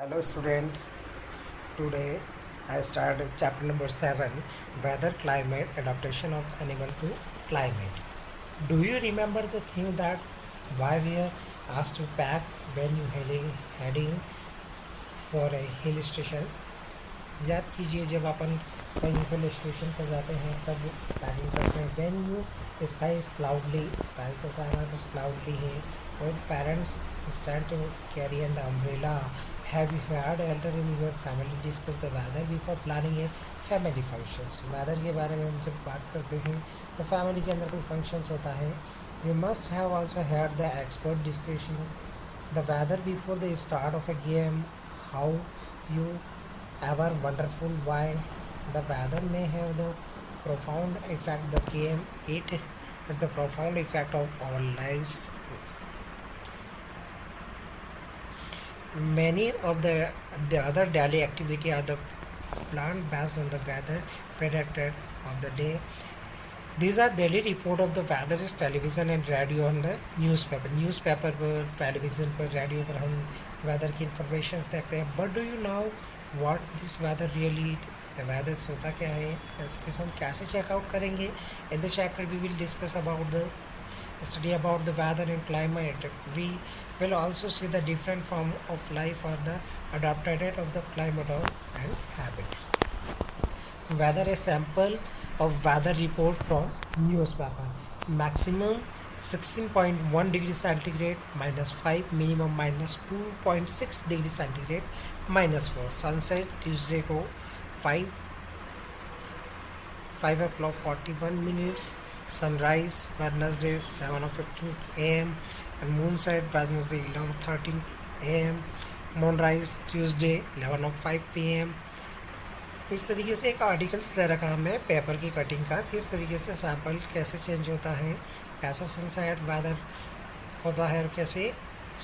Hello student, today I started chapter number 7, Weather Climate Adaptation of Animal to Climate. Do you remember the thing that why we are asked to pack when you heading for a hill station? याद कीजिए जब अपन कहीं hill station पर जाते हैं तब packing करते हैं when you sky is cloudly sky का सारा कुछ क्लाउडली है और parents stand to carry an the umbrella have you heard elder in your family discuss the weather before planning a family functions weather के बारे में हम जब बात करते हैं तो फैमिली के अंदर कोई फंक्शंस होता है you must have also heard the expert discussion the weather before the start of a game how you ever wonderful why the weather may have the profound effect the game it has the profound effect of our lives. Many of the other daily activity are the planned based on the weather predicted of the day. These are daily report of the weather is television and radio on the newspaper पर television पर radio पर हम weather की information देखते हैं. But do you know what this weather really the weather होता क्या है इसके हम कैसे चेकआउट करेंगे. In the chapter we will discuss about the study about the weather and climate. We will also see the different form of life or the adapted of the climate and habits. Weather a sample of weather report from newspaper. Maximum 16.1 degree centigrade -5, minimum -2.6 degree centigrade -4. Sunset Tuesday को 5 o'clock 41 minutes. Sunrise Wednesday 7:15 a.m. and moonset Wednesday 11:13 a.m. Moonrise Tuesday 11:05 p.m. इस तरीके से एक articles दे रखा हमें paper की cutting का किस तरीके से सैम्पल कैसे चेंज होता है कैसा सनसेट वेदर होता है और कैसे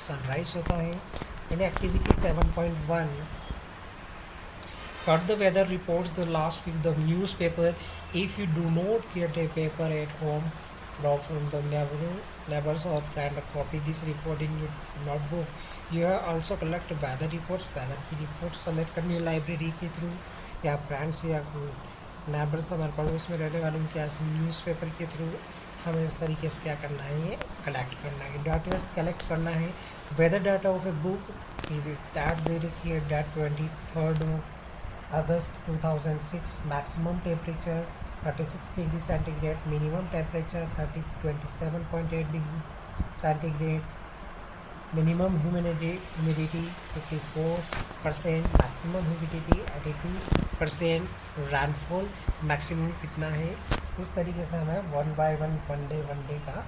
सनराइज होता है. In activity 7.1 cut the weather reports the last week the newspaper. If you do not get a paper at home draw from the neighbors or friend copy this report in your notebook. You also collect weather reports. weather की report select करनी है library के through या friends या neighbours हमारे पड़ोस में रहने वालों के ऐसे न्यूज़पेपर के थ्रू हमें इस तरीके से क्या करना है ये कलेक्ट करना है डाटा कलेक्ट करना है. Weather data of a book that दे रखी है date 23 August 2006. Maximum temperature 36 degrees centigrade, minimum temperature 27.8 degrees centigrade, minimum humidity 54%, maximum humidity 82%, rainfall maximum कितना है. इस तरीके से हमें वन डे का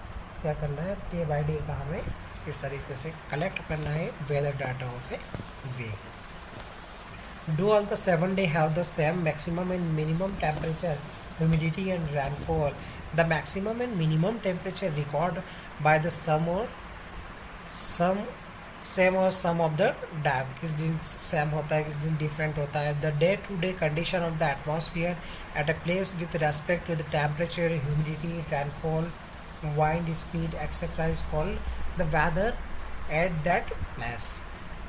क्या करना है डे बाय डे का हमें इस तरीके से कलेक्ट करना है weather data of a week. Do all the 7 day have the same maximum and minimum temperature, humidity and rainfall? The maximum and minimum temperature recorded by the sum of the day. किस दिन same होता है किस दिन different होता है. The day to day condition of the atmosphere at a place with respect to the temperature, humidity, rainfall, wind speed etc. is called the weather at that place.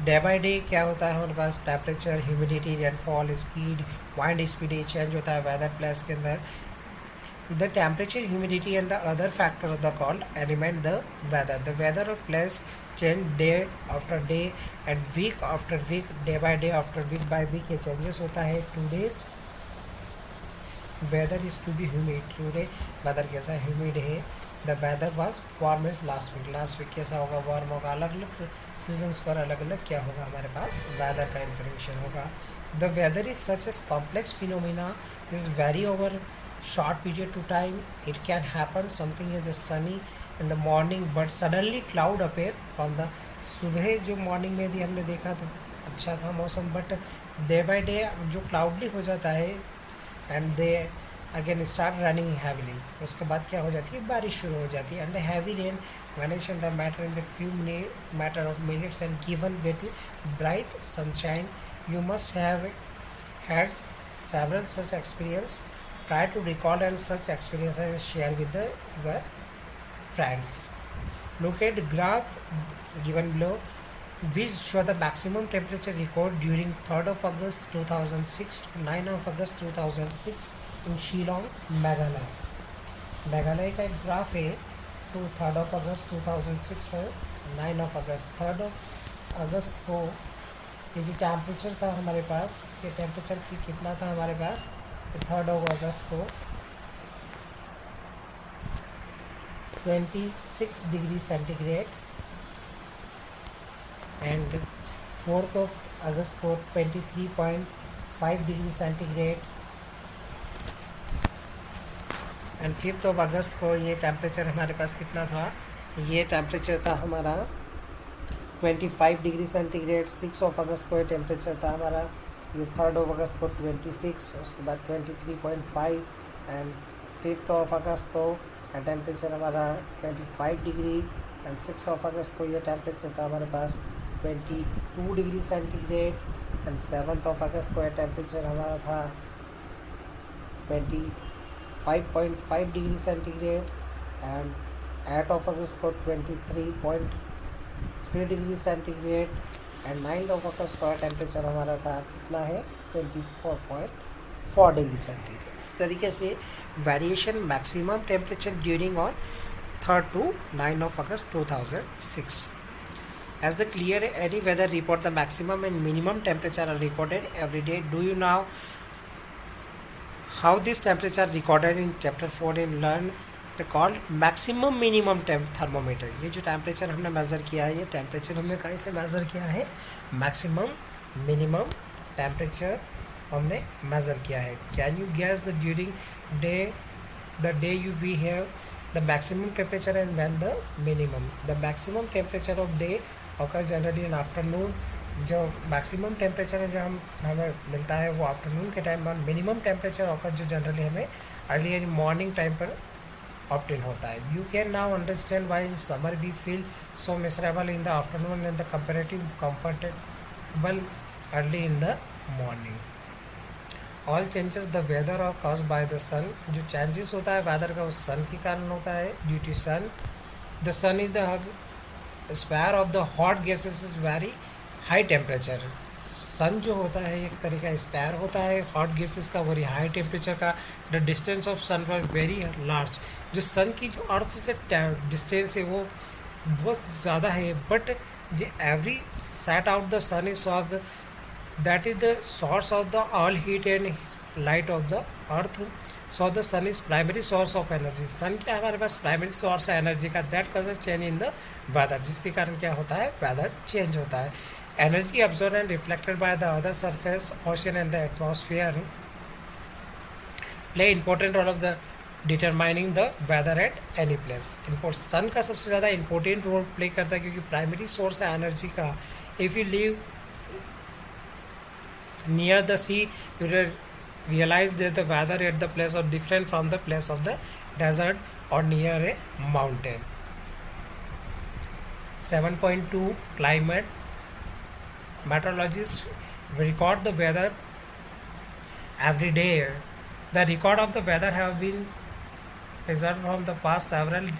Day by day क्या होता है हमारे पास temperature humidity rainfall speed wind speed ये change होता है weather place के अंदर. The temperature humidity and the other factor of the called element the weather of place change day after day and week after week day by day after week by week ये changes होता है. 2 days weather is to be humid today weather कैसा humid है. The weather was warmest last week कैसा होगा warm होगा. अलग अलग सीजन्स पर अलग अलग क्या होगा हमारे पास वेदर का इंफॉर्मेशन होगा. The weather is such as complex phenomena is very over short period to time. It can happen something is the sunny in the morning but suddenly cloud appear from the सुबह जो morning में भी हमने देखा तो अच्छा था मौसम बट डे बाई डे जो क्लाउडली हो जाता है and they again start running heavily. उसके बाद क्या हो जाती है बारिश शुरू हो जाती है. And heavy rain vanish the matter in the few matter of minutes and given way to bright sunshine. You must have had several such experience. Try to recall and such experiences and share with your friends. Look at graph given below. which show the maximum temperature record during 3rd of August 2006 to 9 of August 2006 in Shillong, Meghalaya. Meghalaya का एक graph है to 3rd of August 2006 है 9 of August। 3rd of August को ये जो temperature था हमारे पास, ये टेम्परेचर कितना था हमारे पास 3rd of August को 26 degree centigrade and 4th of August को 23.5 degree centigrade and 5th of August को ये टेम्परेचर हमारे पास कितना था, ये टेम्परेचर था हमारा 25 डिग्री सेंटीग्रेड। 6 of August को ये टेम्परेचर था हमारा, ये 3rd of August को 26, उसके बाद 23.5 एंड 5th of August को टेम्परेचर हमारा 25 डिग्री एंड 6 of August को ये टेम्परेचर था हमारे पास 22 degree centigrade and 7th of August को ये टेम्परेचर हमारा था 25.5 degree centigrade and 8 of August को 23.3 degree centigrade and 9th of August का टेम्परेचर हमारा था कितना है 24.4 डिग्री सेंटीग्रेड। इस तरीके से variation maximum temperature during on 3rd to 9 of August 2006। As the clear any weather report, the maximum and minimum temperature are recorded every day. Do you know how this temperature recorded in chapter 4 and learn the called maximum minimum thermometer? ये जो temperature हमने measure किया है, ये temperature हमने कहीं से measure किया है, मैक्सिमम मिनिमम टेम्परेचर हमने मेज़र किया है। Can you guess the during day you we have the maximum temperature and when the minimum? The maximum temperature of day occur generally in afternoon. जो maximum temperature है जो हमें मिलता है वो आफ्टरनून के टाइम में। मिनिमम टेम्परेचर ऑकर जो जनरली हमें अर्ली इन मॉर्निंग टाइम पर ऑप्टेन होता है। You can now understand why in summer we feel so miserable in the afternoon and the comparative comfortable early in the morning. All changes the weather are cause by the sun. जो changes होता है weather का वो सन के कारण होता है, due to sun. The sun is the sphere of the hot gases is very high temperature. Sun जो होता है एक तरह का स्पेयर होता है हॉट गैसेस का, वेरी हाई टेम्परेचर का। The distance of sun for very large. जो सन की जो अर्थ से डिस्टेंस है वो बहुत ज़्यादा है, बट जो every set out the sun is of that is the source of the all heat and light of the earth. So the sun is primary source of energy. sun क्या हमारे पास primary source है energy का। That causes change in the weather, जिसके कारण क्या होता है वेदर चेंज होता है। Energy absorb and reflected by the other surface ocean and the atmosphere play important role of the determining the weather at any place. Sun का सबसे ज़्यादा इंपॉर्टेंट रोल प्ले करता है क्योंकि प्राइमरी सोर्स है energy का। If you live near the sea you will realize that the weather at the place are different from the place of the desert or near a mountain. 7.2 climate. Meteorologists record the weather every day. The record of the weather have been preserved from the past several.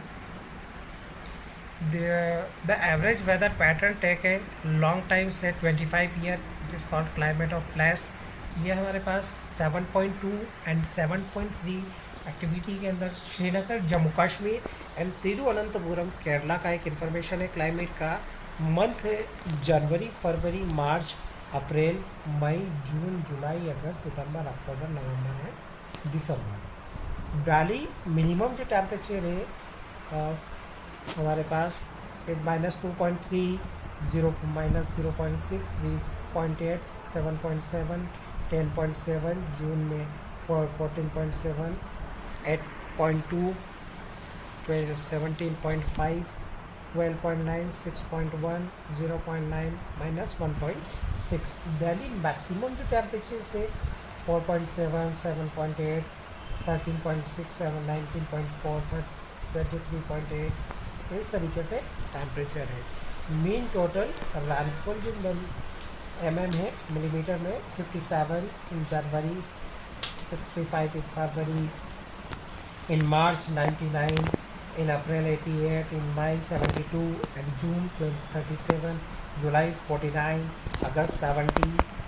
The average weather pattern take a long time, say 25 year. It is called climate of flash. ये हमारे पास 7.2 and 7.3 activity के अंदर Srinagar, Jammu Kashmir and Thiruvananthapuram Kerala का एक information है climate का। Month है जनवरी, फरवरी, मार्च, अप्रैल, मई, जून, जुलाई, अगस्त, सितंबर, अक्टूबर, नवंबर है दिसंबर। डाली मिनिमम जो टेम्परेचर है हमारे पास -2.3, 0.6, 3.8, 7.7, 10.7, जून में 14.7, 8.2, 17.5, 12.9, 6.1, 0.9, -1.6। दिल्ली मैक्सिमम जो टेम्परेचर से 4.7, 7.8, 13.6, 7, 19.4, 23.8 इस तरीके से टेम्परेचर है। मीन टोटल रैनफॉल जो है मिलीमीटर में 57 इन जनवरी, 65 इन फरवरी, इन मार्च 99, इन अप्रैल 88, इन मई 72 and June 37, July 49, August 70,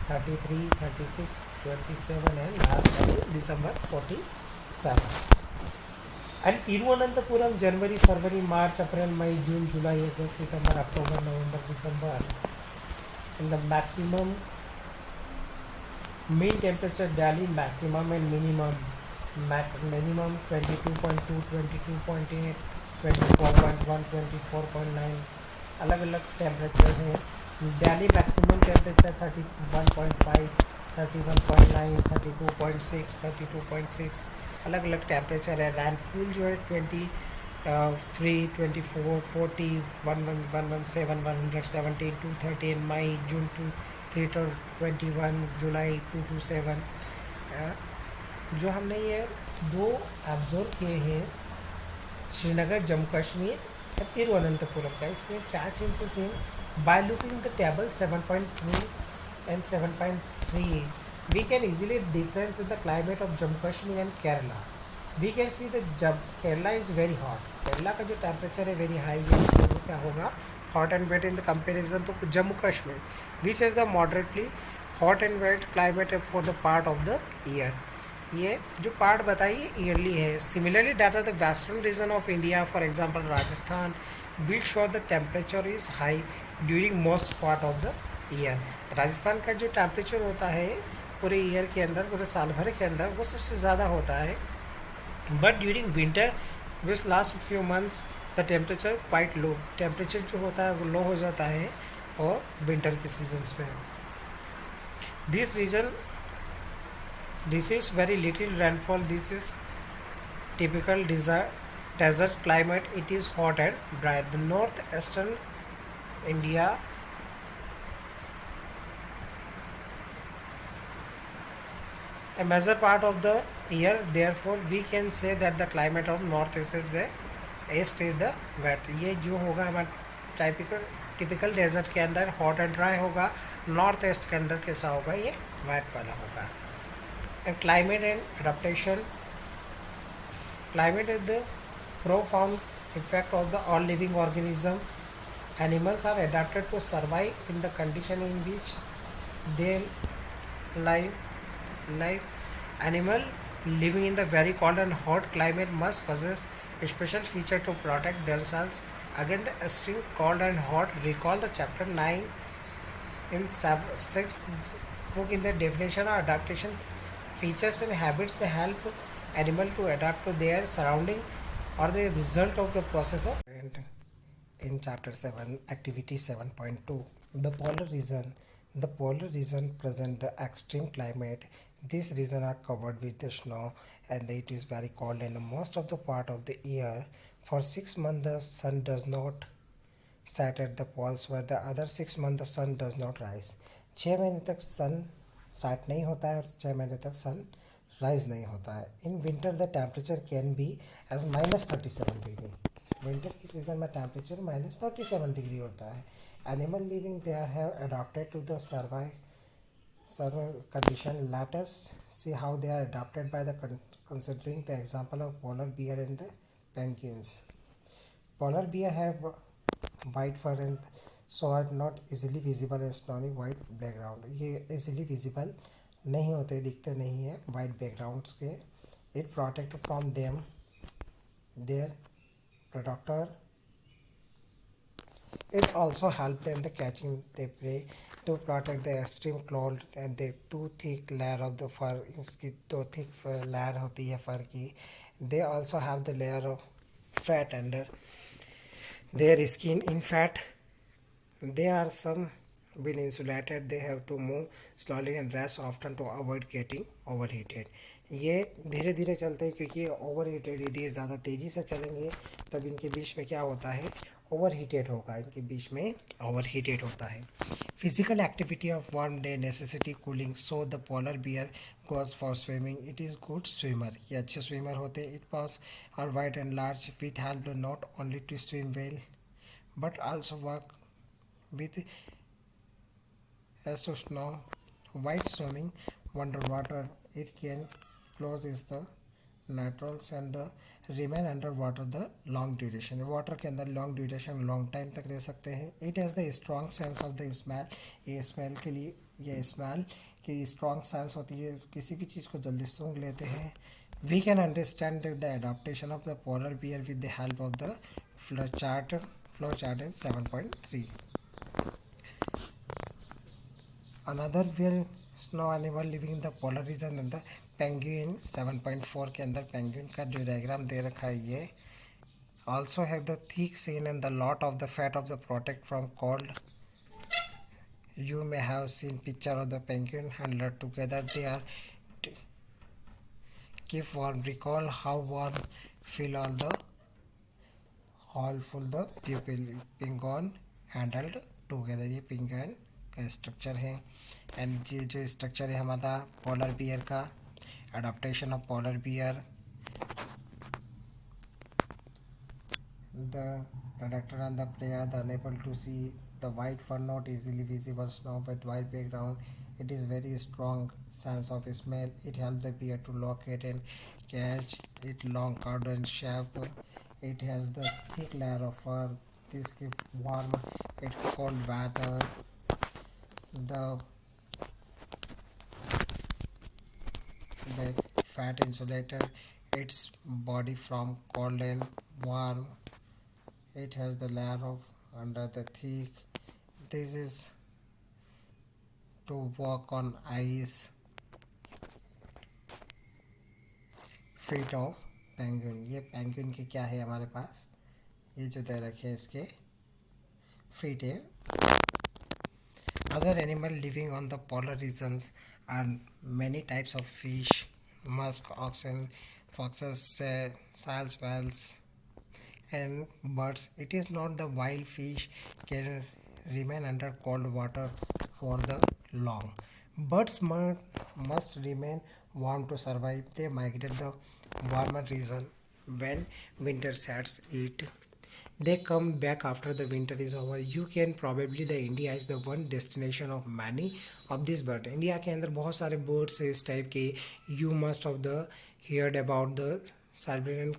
33, 36, 27 and last one December 47. And Tiruvananthapuram January, February, March, April, May, June, July, August, September, October, November, December. And the maximum mean temperature Delhi maximum and minimum. Minimum 22.2, 22.8, 24.1, 24.9 अलग अलग temperature हैं. Delhi maximum temperature 31.5, 31.9, 32.6, 32.6 अलग अलग temperature है. रैनफूल जो है 23, 24, 40, 117, 117, 213 मई, जून 321, जुलाई 227. जो हमने ये दो एब्जॉर्व किए हैं श्रीनगर, जम्मू कश्मीर, तिरुवनंतपुरम का, इसमें क्या चेंजेस हैं? By looking the table 7.2 and 7.3 we can easily difference in the climate of Jammu Kashmir and Kerala. We can see that Kerala is very hot. Kerala का जो टेम्परेचर है वेरी हाई है, इसलिए वो क्या होगा, hot and wet in the comparison to Jammu Kashmir which is the moderately hot and wet climate for the part of the year. ये जो पार्ट बताइए ईयरली है. Similarly data the western region of India, for example Rajasthan, which show the temperature is high during most part of the year. Rajasthan का जो temperature होता है पूरे year के अंदर, पूरे साल भर के अंदर, वो सबसे ज़्यादा होता है. But during winter which last few months the temperature quite low. Temperature जो होता है वो लो हो जाता है और विंटर के सीजन्स में. This region receives very little rainfall. This is typical desert climate. It is hot and dry. The northeastern India a major part of the year, therefore we can say that the climate of northeast is the east is the wet. ये जो होगा हमारा typical desert के अंदर hot and dry होगा. North east के अंदर कैसा होगा, ये वेट वाला होगा. And climate and adaptation. Climate is the profound effect of the all living organism. Animals are adapted to survive in the condition in which they live. Animal living in the very cold and hot climate must possess a special feature to protect themselves against the extreme cold and hot. Recall the chapter 9 in 6th book in the definition of adaptation. Features and habits that help animal to adapt to their surrounding or the result of the process of. And in chapter 7 activity 7.2 the polar region present the extreme climate. These regions are covered with the snow and it is very cold in most of the part of the year. For 6 months the sun does not set at the poles, where the other 6 months the sun does not rise. 6 महीने तक सन set नहीं होता है और 6 महीने तक sun rise नहीं होता है. In winter the temperature can be as -37 degree. Winter की सीजन में टेम्परेचर -37 डिग्री होता है. Animal living there have adopted to the survive condition. Let us see how they are adopted by the considering the example of polar bear and the penguins. Polar bear have white fur and so are not easily visible in snowy white background. ये easily visible नहीं होते, दिखते नहीं है white backgrounds के. It protect from them their predator. It also help them the catching the prey to protect the extreme cold and the too thick layer of the fur. इसकी तो thick layer होती है fur की. They also have the layer of fat under their skin. In fact, they are some will insulated. They have to move slowly and rest often to avoid getting overheated. ये धीरे धीरे चलते हैं क्योंकि ये ओवर हीटेड. यदि ज़्यादा तेज़ी से चलेंगे तब इनके बीच में क्या होता है, ओवर हीटेड होगा. इनके बीच में ओवर हीटेड होता है. Physical activity of warm day necessity cooling. So the polar beer goes for swimming. It is good swimmer. ये अच्छे swimmer होते. It paws are wide and large with help not only to swim well but also work with as to snow white swimming underwater. It can close is the naturals and the remain under water the long duration, water के अंदर long duration long time तक रह सकते हैं। It has the strong sense of the smell, ये smell के लिए, ये स्मेल की स्ट्रॉन्ग सेंस होती है, किसी भी चीज़ को जल्दी सूंघ लेते हैं। We can understand the adaptation of the polar bear with the help of the flow chart in 7.3. Another well snow animal living in the polar region in the penguin 7.4 के अंदर penguin का जो डायग्राम दे रखा है ये also have the thick skin and the lot of the fat of the protect from cold. You may have seen picture of the penguin handler together. They are keep warm. Recall how warm feel all the all full the penguin handled together. ये penguin का structure है and ये जो structure है हमारा polar bear का, adaptation of polar beer, the predator and the prey are unable to see the white fur, not easily visible snow but white background. It is very strong sense of smell. It helps the bear to locate and catch it long cord and shape. It has the thick layer of fur. This keep warm it cold weather. The fat insulated its body from cold and warm. It has the layer of under the thick. This is to walk on ice. Feet of penguin. ये penguin की क्या है हमारे पास, ये जो दे रखे हैं इसके feet है. Other animal living on the polar regions are many types of fish, musk oxen, foxes, seals, whales, and birds. It is not the wild fish can remain under cold water for the long. Birds must remain warm to survive. They migrate the warmer region when winter sets it. They come back after the winter is over. You can probably the India is the one destination of many of these birds. India के अंदर बहुत सारे birds है इस type के. You must have the heard about the Siberian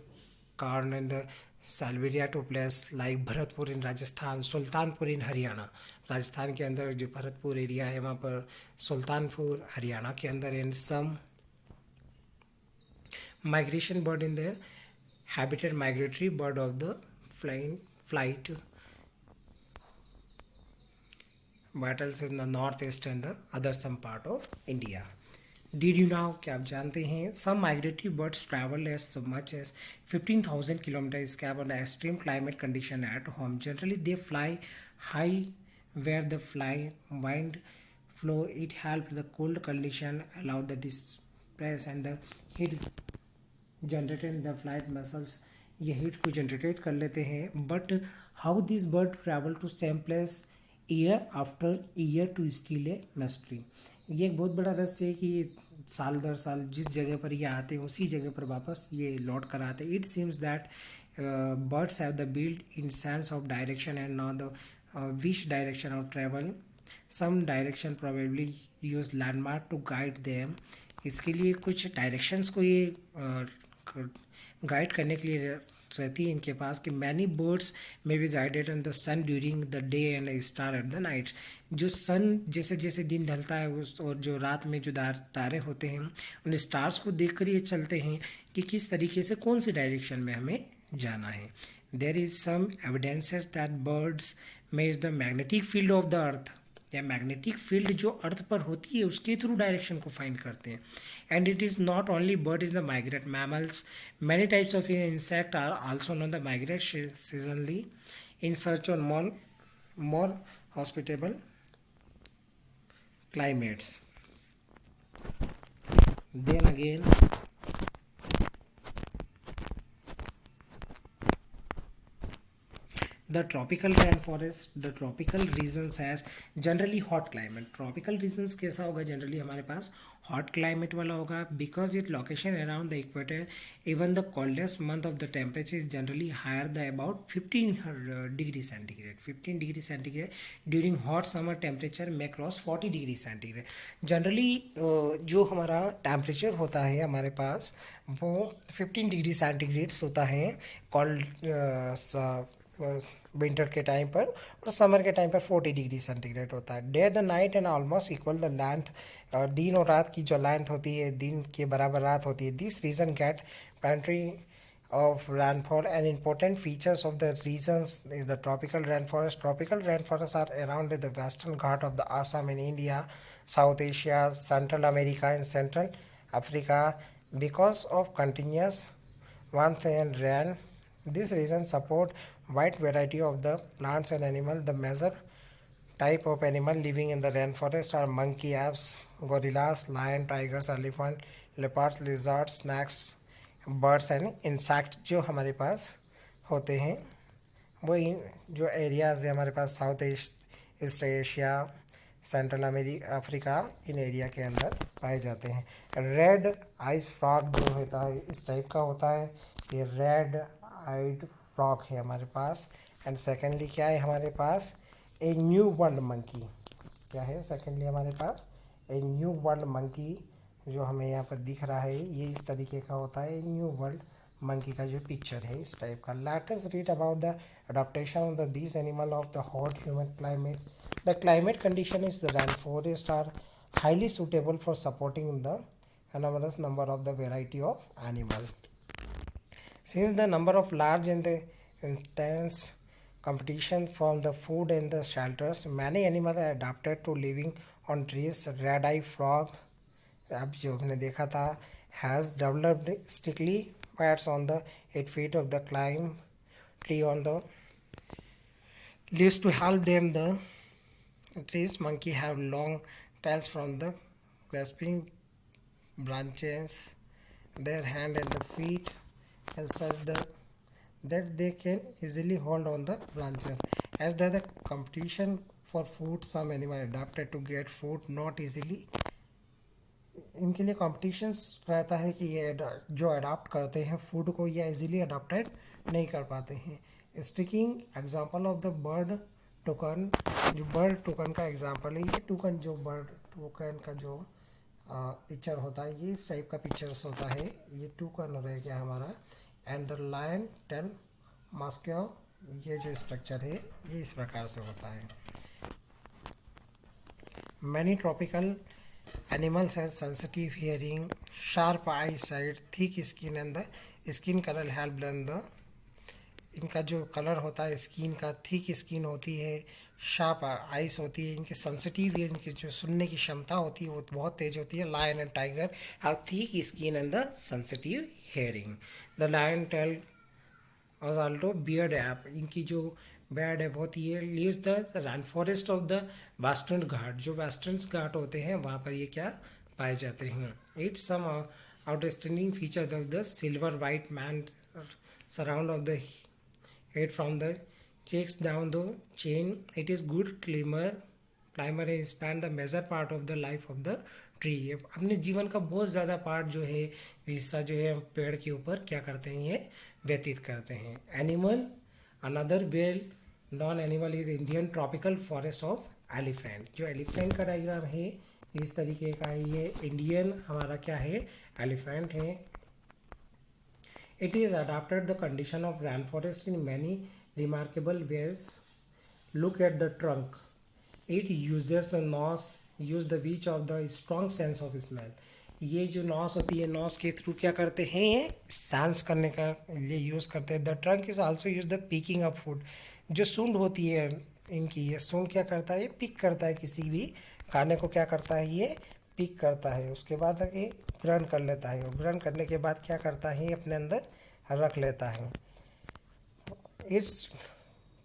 corn and the Salveria to place like Bharatpur in Rajasthan, Sultanpur in Haryana. Rajasthan के अंदर जो भरतपुर एरिया है वहाँ पर सुल्तानपुर हरियाणा के अंदर, and some migration bird in the habitat migratory bird of the flight battles in the northeast and the other some part of India. Did you know क्या आप जानते हैं some migratory birds travel as much as 15,000 kilometers escape on the extreme climate condition at home. Generally they fly high where the fly wind flow. It helps the cold condition allow the displace and the heat generated in the flight muscles. ये heat को generate कर लेते हैं. But how this bird travel to same place year after year to still a mystery. ये एक बहुत बड़ा रहस्य है कि साल दर साल जिस जगह पर ये आते हैं उसी जगह पर वापस ये लौट कर आते हैं. It seems that birds have the build in sense of direction and not the which direction of travel. Some direction probably use landmark to guide them. इसके लिए कुछ डायरेक्शंस को ये गाइड करने के लिए रहती है इनके पास कि many birds may be guided on the sun during the day and star at the night. जो सन जैसे जैसे दिन ढलता है उस और जो रात में जो तारे होते हैं उन स्टार्स को देखकर ये चलते हैं कि किस तरीके से कौन सी डायरेक्शन में हमें जाना है. There is some evidences that birds maze the magnetic field of the earth, या मैग्नेटिक फील्ड जो अर्थ पर होती है उसके थ्रू डायरेक्शन को फाइंड करते हैं. And it is not only bird is the migrate mammals. Many types of insect are also known the migrate seasonally in search on more hospitable climates. Then again The tropical rainforest, the tropical regions has generally hot climate. Tropical regions कैसा होगा? Generally हमारे पास hot climate वाला होगा, because its location around the equator. Even the coldest month of the temperature is generally higher than about 15 degree centigrade. 15 degree centigrade. During hot summer temperature may cross 40 degree centigrade. Generally जो हमारा temperature होता है हमारे पास वो 15 degree centigrades होता है called winter के time पर, और समर के टाइम पर 40 डिग्री सेंटीग्रेड होता है. Day the night and almost equal the length, और दिन और रात की जो लेंथ होती है दिन के बराबर रात होती है. This region get country of rainfall. And important features of the regions is the tropical rainforest. Tropical rainforests are around the western Ghat of the Assam in India, South Asia, Central America and Central Africa. Because of continuous warmth and rain, this region support wide variety of the plants and animals. The major type of animal living in the rainforest are monkey, apes, gorillas, lion, tigers, elephant, leopards, lizards, snakes, birds and insect जो हमारे पास होते हैं वो इन जो areas है हमारे पास south east Asia, central Africa, इन एरिया के अंदर पाए जाते हैं. रेड आइज फ्रॉग जो होता है इस टाइप का होता है, ये रेड आइड फ्रॉग है हमारे पास. एंड सेकेंडली क्या है हमारे पास? A new world monkey. क्या है सेकेंडली हमारे पास? ए न्यू वर्ल्ड मंकी जो हमें यहाँ पर दिख रहा है ये इस तरीके का होता है. न्यू वर्ल्ड मंकी का जो पिक्चर है इस टाइप का. Let us read about the adaptation of the this animal of the hot human climate. The climate condition is the rain forest are highly suitable for supporting the enormous number of the variety of animal. Since the number of large and the intense competition from the food and the shelters, many animals are adapted to living on trees. Red-eye frog, अब जो हमने देखा था, has developed stickly pads on the 8 feet of the climb tree on the leaves to help them the trees. Monkey have long tails from the grasping branches, their hand and the feet and such that they can easily hold on the branches. As the competition for food, some animals adapted to get food not easily. इनके लिए competitions रहता है कि ये जो adapt करते हैं food को ये इजीली अडाप्टेड नहीं कर पाते हैं. Sticking example of the bird token, जो बर्ड टोकन का एग्जांपल है ये टोकन, जो बर्ड टोकन का जो पिक्चर होता है ये इस टाइप का पिक्चर्स होता है. ये टोकन रह गया हमारा. एंड द लायन टेल मस्क्यो, ये जो स्ट्रक्चर है ये इस प्रकार से होता है. Many tropical animals has sensitive hearing, sharp eyesight, thick skin and the skin color help them the. इनका जो कलर होता है स्किन का, थिक स्किन होती है, शार्प आइस होती है, इनके सेंसिटिव, इनकी जो सुनने की क्षमता होती है वो बहुत तेज होती है. Lion and tiger have thick skin and the sensitive hearing. The lion tail also beard ape, इनकी जो बैड है बहुत ही leaves the rain forest of the western Ghat, जो वेस्टर्न घाट होते हैं वहाँ पर ये क्या पाए जाते हैं. It's some outstanding feature of the silver white mane surround of the head from the cheeks down the chin. It is good climber है, spend the major part of the life of the tree. अपने जीवन का बहुत ज़्यादा part जो है हिस्सा जो है पेड़ के ऊपर क्या करते हैं ये व्यतीत करते हैं. Animal, another well non animal is Indian tropical forest of elephant. जो एलिफेंट का डायग्राम है इस तरीके का है, ये इंडियन हमारा क्या है एलिफेंट है. It is adapted the condition of rain forest in many remarkable ways. Look at the trunk, it uses the nose, use the which of the strong sense of smell. ये जो नॉस होती है नॉस के through क्या करते हैं ये सेंस करने का लिए यूज़ करते हैं. The trunk is also use the picking up food. जो सूंड होती है इनकी, ये सूंड क्या करता है, ये पिक करता है किसी भी खाने को, क्या करता है ये पिक करता है. उसके बाद ये ग्रहण कर लेता है, और ग्रहण करने के बाद क्या करता है ये अपने अंदर रख लेता है. Its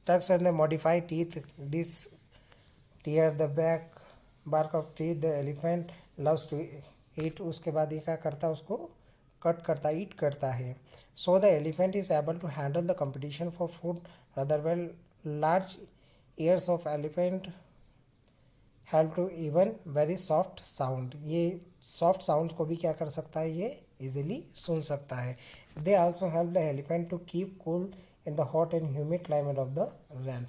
tusks and the modified teeth this tear the back bark of teeth. The elephant loves to eat. उसके बाद ये क्या करता है उसको कट करता है, ईट करता है. So the elephant is able to handle the competition for food rather well large ears of elephant help to even very soft sound, ये सॉफ्ट साउंड को भी क्या कर सकता है, ये इजीली सुन सकता है। They also help the elephant to keep cool in the hot and humid climate of the rain